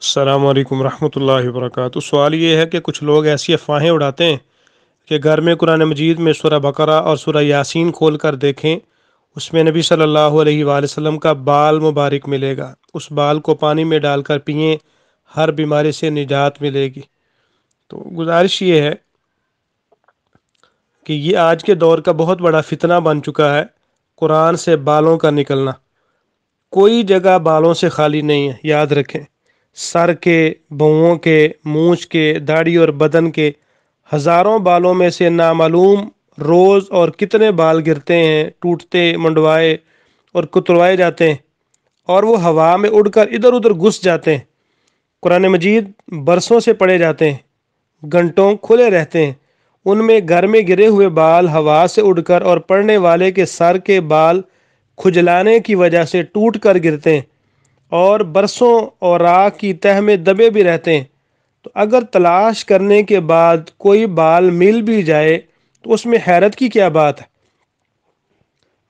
السلام علیکم ورحمۃ اللہ وبرکاتہ۔ سوال یہ ہے کہ کچھ لوگ ایسی افواہیں اڑاتے ہیں کہ گھر میں قرآن مجید میں سورہ بقرہ اور سورہ یاسین کھول کر دیکھیں، اس میں نبی صلی اللہ علیہ وآلہ وسلم کا بال مبارک ملے گا، اس بال کو پانی میں ڈال کر پئیں، ہر بیماری سے نجات ملے گی۔ تو گزارش یہ ہے کہ یہ آج کے دور کا بہت بڑا فتنہ بن چکا ہے، قرآن سے بالوں کا نکلنا۔ کوئی جگہ بالوں سے خالی نہیں ہے، یاد رکھیں۔ سر کے، بھوؤں کے، مونچھ کے، داڑھی اور بدن کے ہزاروں بالوں میں سے نامعلوم روز اور کتنے بال گرتے ہیں، ٹوٹتے، منڈوائے اور کتروائے جاتے ہیں، اور وہ ہوا میں اڑ کر ادھر ادھر گھس جاتے ہیں۔ قرآن مجید برسوں سے پڑھے جاتے ہیں، گھنٹوں کھلے رہتے ہیں، ان میں گھر میں گرے ہوئے بال ہوا سے اڑ کر اور پڑھنے والے کے سر کے بال کھجلانے کی وجہ سے ٹوٹ کر گرتے ہیں اور برسوں اور راکھ کی تہ میں دبے بھی رہتے ہیں۔ تو اگر تلاش کرنے کے بعد کوئی بال مل بھی جائے تو اس میں حیرت کی کیا بات ہے؟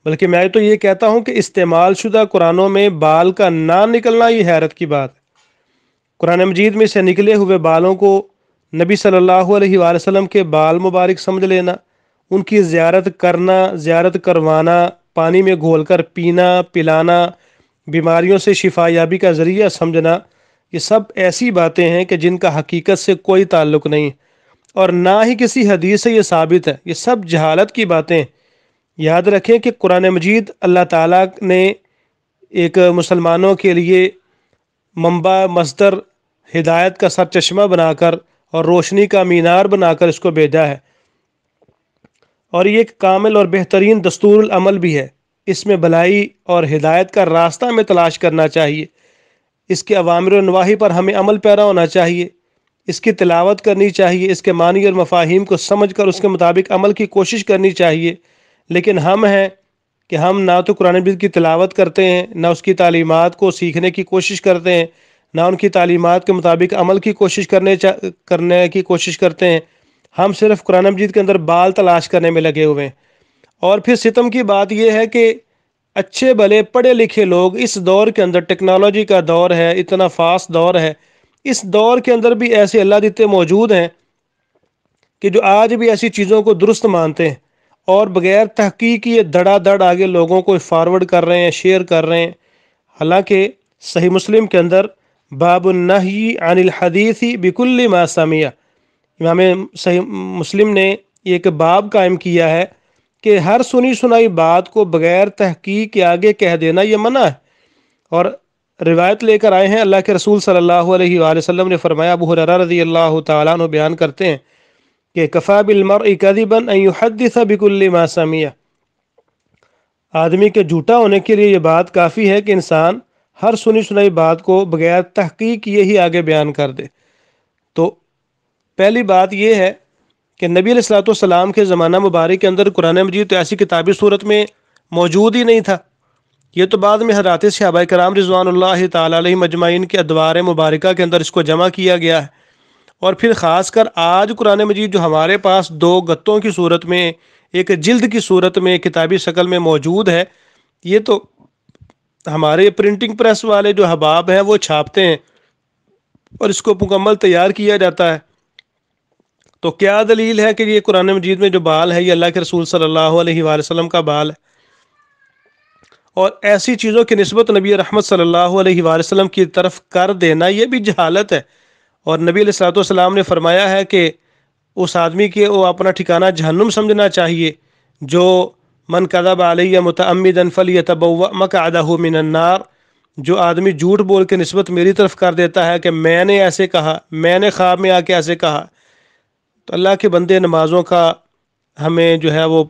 بلکہ میں تو یہ کہتا ہوں کہ استعمال شدہ قرآنوں میں بال کا نہ نکلنا ہی حیرت کی بات ہے۔ قرآن مجید میں سے نکلے ہوئے بالوں کو نبی صلی اللہ علیہ وآلہ وسلم کے بال مبارک سمجھ لینا، ان کی زیارت کرنا، زیارت کروانا، پانی میں گھول کر پینا، پلانا، بیماریوں سے شفا یابی کا ذریعہ سمجھنا، یہ سب ایسی باتیں ہیں کہ جن کا حقیقت سے کوئی تعلق نہیں، اور نہ ہی کسی حدیث سے یہ ثابت ہے۔ یہ سب جہالت کی باتیں ہیں۔ یاد رکھیں کہ قرآن مجید اللہ تعالیٰ نے ایک مسلمانوں کے لیے منبع، مصدر، ہدایت کا سرچشمہ بنا کر اور روشنی کا مینار بنا کر اس کو بھیجا ہے، اور یہ ایک کامل اور بہترین دستور العمل بھی ہے۔ اس میں بھلائی اور ہدایت کا راستہ ہمیں تلاش کرنا چاہیے، اس کے اوامر و نواہی پر ہمیں عمل پیرا ہونا چاہیے، اس کی تلاوت کرنی چاہیے، اس کے معنی اور مفاہیم کو سمجھ کر اس کے مطابق عمل کی کوشش کرنی چاہیے۔ لیکن ہم ہیں کہ ہم نہ تو قرآن مجید کی تلاوت کرتے ہیں، نہ اس کی تعلیمات کو سیکھنے کی کوشش کرتے ہیں، نہ ان کی تعلیمات کے مطابق عمل کی کوشش کرنے کی کوشش کرتے ہیں۔ ہم صرف قرآن مجید کے اندر بال تلاش کرنے میں لگے ہوئے ہیں۔ اور پھر ستم کی بات یہ ہے کہ اچھے بھلے پڑھے لکھے لوگ اس دور کے اندر، ٹیکنالوجی کا دور ہے، اتنا فاسٹ دور ہے، اس دور کے اندر بھی ایسے اللہ دیتے موجود ہیں کہ جو آج بھی ایسی چیزوں کو درست مانتے ہیں اور بغیر تحقیق یہ دڑا دڑ آگے لوگوں کو فارورڈ کر رہے ہیں، شیئر کر رہے ہیں۔ حالانکہ صحیح مسلم کے اندر باب النہی عن الحدیث بکل ما سمع، امام صحیح مسلم نے ایک باب قائم کیا ہے کہ ہر سنی سنائی بات کو بغیر تحقیق کے آگے کہہ دینا یہ منع ہے۔ اور روایت لے کر آئے ہیں، اللہ کے رسول صلی اللہ علیہ وآلہ وسلم نے فرمایا، ابو ہریرہ رضی اللہ تعالیٰ عنہ بیان کرتے ہیں کہ کفی بالمرء کذبا ان یحدث بکل ما سمع، آدمی کے جھوٹا ہونے کے لیے یہ بات کافی ہے کہ انسان ہر سنی سنائی بات کو بغیر تحقیق یہی آگے بیان کر دے۔ تو پہلی بات یہ ہے کہ نبی علیہ الصلوۃ والسلام کے زمانہ مبارک کے اندر قرآن مجید تو ایسی کتابی صورت میں موجود ہی نہیں تھا۔ یہ تو بعد میں حضرات صحابہ کرام رضوان اللہ تعالیٰ علیہ مجمعین کے ادوار مبارکہ کے اندر اس کو جمع کیا گیا ہے، اور پھر خاص کر آج قرآن مجید جو ہمارے پاس دو گتوں کی صورت میں، ایک جلد کی صورت میں، کتابی شکل میں موجود ہے، یہ تو ہمارے پرنٹنگ پریس والے جو احباب ہیں وہ چھاپتے ہیں اور اس کو مکمل تیار کیا جاتا ہے۔ تو کیا دلیل ہے کہ یہ قرآن مجید میں جو بال ہے یہ اللہ کے رسول صلی اللہ علیہ وآلہ وسلم کا بال ہے؟ اور ایسی چیزوں کی نسبت نبی رحمت صلی اللہ علیہ وآلہ وسلم کی طرف کر دینا یہ بھی جہالت ہے۔ اور نبی علیہ الصلوۃ والسلام نے فرمایا ہے کہ اس آدمی کے وہ اپنا ٹھکانہ جہنم سمجھنا چاہیے جو من کذب علی متعمدا فلیتبوأ مقعدہ من النار، جو آدمی جھوٹ بول کے نسبت میری طرف کر دیتا ہے کہ میں نے ایسے کہا، میں نے خواب میں آ کے ایسے کہا۔ تو اللہ کے بندے، نمازوں کا ہمیں جو ہے وہ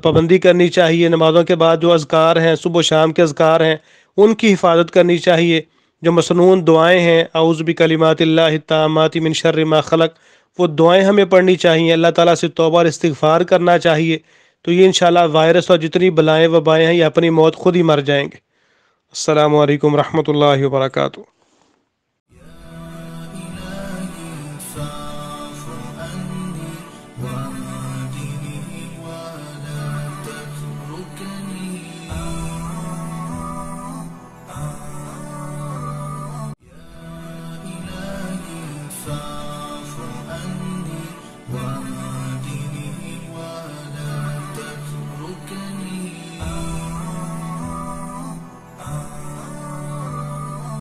پابندی کرنی چاہیے، نمازوں کے بعد جو اذکار ہیں، صبح و شام کے اذکار ہیں، ان کی حفاظت کرنی چاہیے۔ جو مسنون دعائیں ہیں، اعوذ بکلمات اللہ التامات من شر ما خلق، وہ دعائیں ہمیں پڑھنی چاہیے، اللہ تعالیٰ سے توبہ اور استغفار کرنا چاہیے۔ تو یہ انشاءاللہ وائرس اور جتنی بلائیں وبائیں ہیں یہ اپنی موت خود ہی مر جائیں گے۔ السلام علیکم ورحمۃ اللہ وبرکاتہ۔